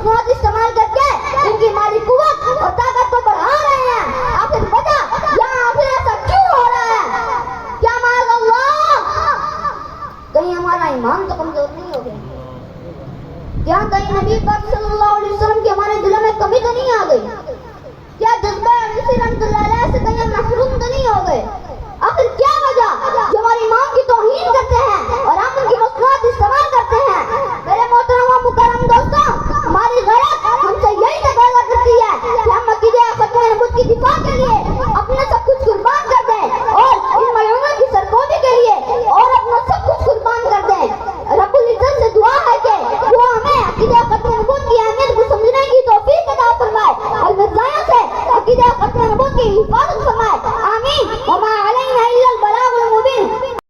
مصنوعات استعمال کر کے ان کی مالی قوت اور طاقت کو بڑھا رہے ہیں. آخر وجہ یہاں آخر ایسا کیوں ہو رہا ہے؟ کیا معاذ اللہ کہیں ہمارا ایمان تو کمزور نہیں ہو گیا؟ کیا کہیں نبی پاک صلی اللہ علیہ وسلم کی ہمارے دلوں میں کمی تو نہیں آ گئی؟ کیا جذبہ رحمت اللہ علیہ سے کہیں ہم محروم تو نہیں ہو گئے؟